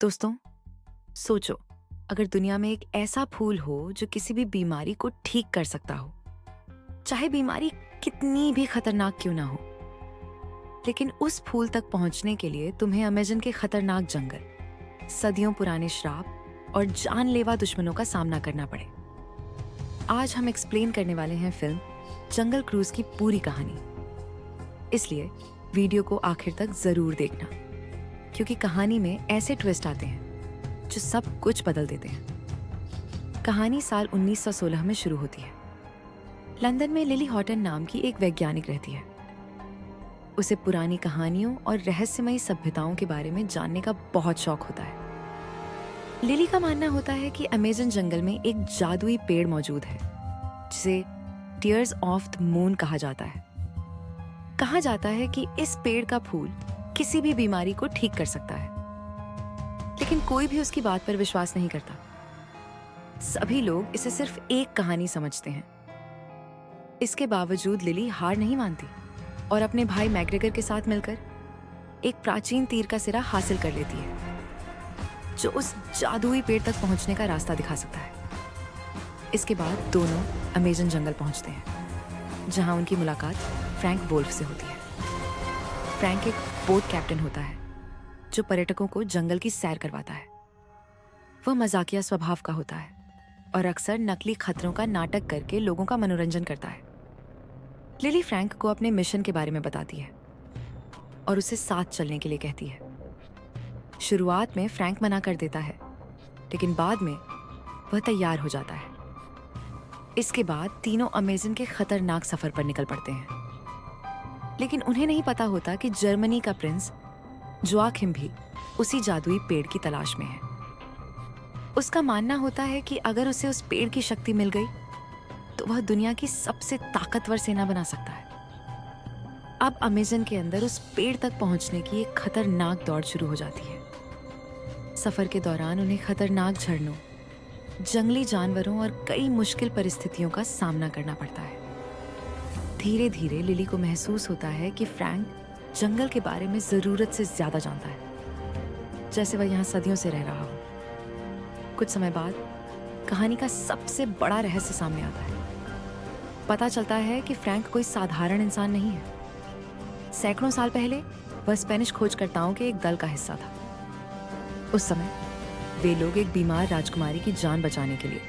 दोस्तों, सोचो, अगर दुनिया में एक ऐसा फूल हो जो किसी भी बीमारी को ठीक कर सकता हो, चाहे बीमारी कितनी भी खतरनाक क्यों ना हो। लेकिन उस फूल तक पहुंचने के लिए तुम्हें अमेज़न के खतरनाक जंगल, सदियों पुराने श्राप और जानलेवा दुश्मनों का सामना करना पड़े। आज हम एक्सप्लेन करने वाले हैं फिल्म जंगल क्रूज की पूरी कहानी। इसलिए वीडियो को आखिर तक जरूर देखना, क्योंकि कहानी में ऐसे ट्विस्ट आते हैं जो सब कुछ बदल देते हैं। कहानी साल 1916 में शुरू होती है। लंदन में लिली हॉटन नाम की एक वैज्ञानिक रहती है। उसे पुरानी कहानियों और रहस्यमयी सभ्यताओं के बारे में जानने का बहुत शौक होता है। लिली का मानना होता है कि अमेज़न जंगल में एक जादुई पेड़ मौजूद है जिसे टीयर्स ऑफ द मून कहा जाता है। कहा जाता है कि इस पेड़ का फूल किसी भी बीमारी को ठीक कर सकता है, लेकिन कोई भी उसकी बात पर विश्वास नहीं करता। सभी लोग इसे सिर्फ एक कहानी समझते हैं। इसके बावजूद लिली हार नहीं मानती और अपने भाई मैग्रेगर के साथ मिलकर एक प्राचीन तीर का सिरा हासिल कर लेती है जो उस जादुई पेड़ तक पहुंचने का रास्ता दिखा सकता है। इसके बाद दोनों अमेज़न जंगल पहुंचते हैं, जहां उनकी मुलाकात फ्रैंक वोल्फ से होती है। फ्रैंक एक बोट कैप्टन होता है जो पर्यटकों को जंगल की सैर करवाता है। वह मजाकिया स्वभाव का होता है और अक्सर नकली खतरों का नाटक करके लोगों का मनोरंजन करता है। लिली फ्रैंक को अपने मिशन के बारे में बताती है और उसे साथ चलने के लिए कहती है। शुरुआत में फ्रैंक मना कर देता है, लेकिन बाद में वह तैयार हो जाता है। इसके बाद तीनों अमेज़न के खतरनाक सफर पर निकल पड़ते हैं, लेकिन उन्हें नहीं पता होता कि जर्मनी का प्रिंस जोआकिम भी उसी जादुई पेड़ की तलाश में है। उसका मानना होता है कि अगर उसे उस पेड़ की शक्ति मिल गई तो वह दुनिया की सबसे ताकतवर सेना बना सकता है। अब अमेज़न के अंदर उस पेड़ तक पहुंचने की एक खतरनाक दौड़ शुरू हो जाती है। सफर के दौरान उन्हें खतरनाक झरनों, जंगली जानवरों और कई मुश्किल परिस्थितियों का सामना करना पड़ता है। धीरे धीरे लिली को महसूस होता है कि फ्रैंक जंगल के बारे में जरूरत से ज्यादा जानता है, जैसे वह यहाँ सदियों से रह रहा हो। कुछ समय बाद कहानी का सबसे बड़ा रहस्य सामने आता है। पता चलता है कि फ्रैंक कोई साधारण इंसान नहीं है। सैकड़ों साल पहले वह स्पेनिश खोजकर्ताओं के एक दल का हिस्सा था। उस समय वे लोग एक बीमार राजकुमारी की जान बचाने के लिए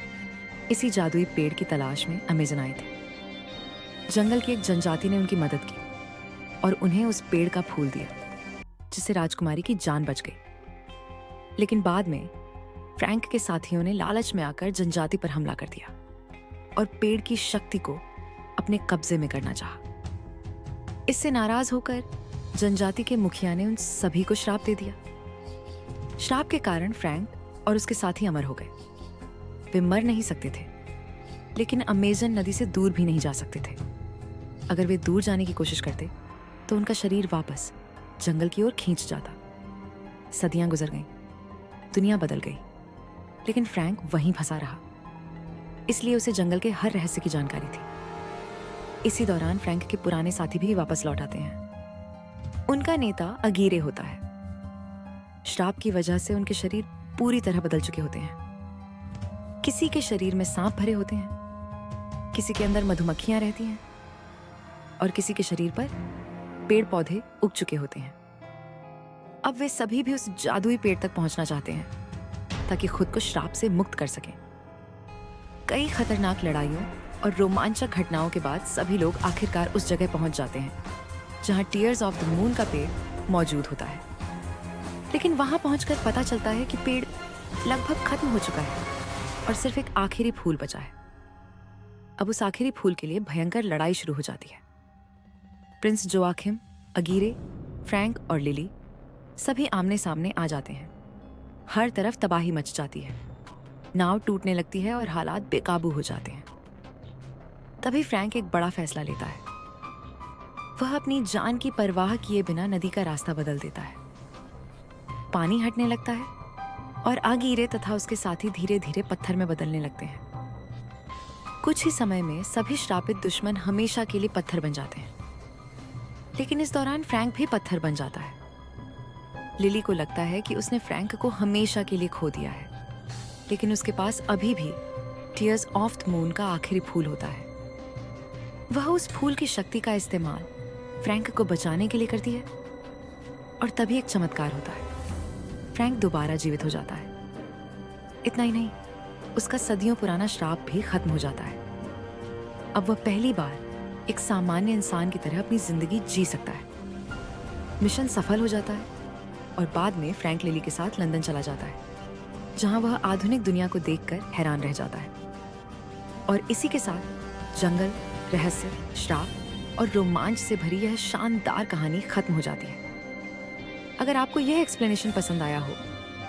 इसी जादुई पेड़ की तलाश में अमेज़न आए थे। जंगल की एक जनजाति ने उनकी मदद की और उन्हें उस पेड़ का फूल दिया, जिससे राजकुमारी की जान बच गई। लेकिन बाद में फ्रैंक के साथियों ने लालच में आकर जनजाति पर हमला कर दिया और पेड़ की शक्ति को अपने कब्जे में करना चाहा। इससे नाराज होकर जनजाति के मुखिया ने उन सभी को श्राप दे दिया। श्राप के कारण फ्रैंक और उसके साथी अमर हो गए। वे मर नहीं सकते थे, लेकिन अमेज़न नदी से दूर भी नहीं जा सकते थे। अगर वे दूर जाने की कोशिश करते तो उनका शरीर वापस जंगल की ओर खींच जाता। सदियां गुजर गईं, दुनिया बदल गई, लेकिन फ्रैंक वहीं फंसा रहा। इसलिए उसे जंगल के हर रहस्य की जानकारी थी। इसी दौरान फ्रैंक के पुराने साथी भी वापस लौट आते हैं। उनका नेता अगीरे होता है। श्राप की वजह से उनके शरीर पूरी तरह बदल चुके होते हैं। किसी के शरीर में सांप भरे होते हैं, किसी के अंदर मधुमक्खियां रहती हैं और किसी के शरीर पर पेड़ पौधे उग चुके होते हैं। अब वे सभी भी उस जादुई पेड़ तक पहुंचना चाहते हैं ताकि खुद को श्राप से मुक्त कर सकें। कई खतरनाक लड़ाइयों और रोमांचक घटनाओं के बाद सभी लोग आखिरकार उस जगह पहुंच जाते हैं जहां टीयर्स ऑफ द मून का पेड़ मौजूद होता है। लेकिन वहां पहुंचकर पता चलता है कि पेड़ लगभग खत्म हो चुका है और सिर्फ एक आखिरी फूल बचा है। अब उस आखिरी फूल के लिए भयंकर लड़ाई शुरू हो जाती है। प्रिंस जोआकिम, अगीरे, फ्रैंक और लिली सभी आमने सामने आ जाते हैं। हर तरफ तबाही मच जाती है। नाव टूटने लगती है और हालात बेकाबू हो जाते हैं। तभी फ्रैंक एक बड़ा फैसला लेता है। वह अपनी जान की परवाह किए बिना नदी का रास्ता बदल देता है। पानी हटने लगता है और अगीरे तथा उसके साथी धीरे धीरे पत्थर में बदलने लगते हैं। कुछ ही समय में सभी श्रापित दुश्मन हमेशा के लिए पत्थर बन जाते हैं। लेकिन इस दौरान फ्रैंक भी पत्थर बन जाता है। लिली को लगता है कि उसने फ्रैंक को हमेशा के लिए खो दिया है, लेकिन उसके पास अभी भी टीयर्स ऑफ द मून का आखिरी फूल होता है। वह उस फूल की शक्ति का इस्तेमाल फ्रैंक को बचाने के लिए करती है और तभी एक चमत्कार होता है। फ्रैंक दोबारा जीवित हो जाता है। इतना ही नहीं, उसका सदियों पुराना श्राप भी खत्म हो जाता है। अब वह पहली बार एक सामान्य इंसान की तरह अपनी जिंदगी जी सकता है। मिशन सफल हो जाता है और बाद में फ्रैंक लिली के साथ लंदन चला जाता है, जहां वह आधुनिक दुनिया को देखकर हैरान रह जाता है। और इसी के साथ जंगल, रहस्य, श्राप और रोमांच से भरी यह शानदार कहानी खत्म हो जाती है। अगर आपको यह एक्सप्लेनेशन पसंद आया हो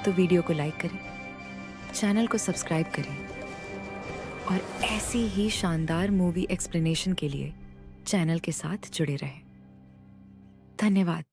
तो वीडियो को लाइक करें, चैनल को सब्सक्राइब करें और ऐसी ही शानदार मूवी एक्सप्लेनेशन के लिए चैनल के साथ जुड़े रहें। धन्यवाद।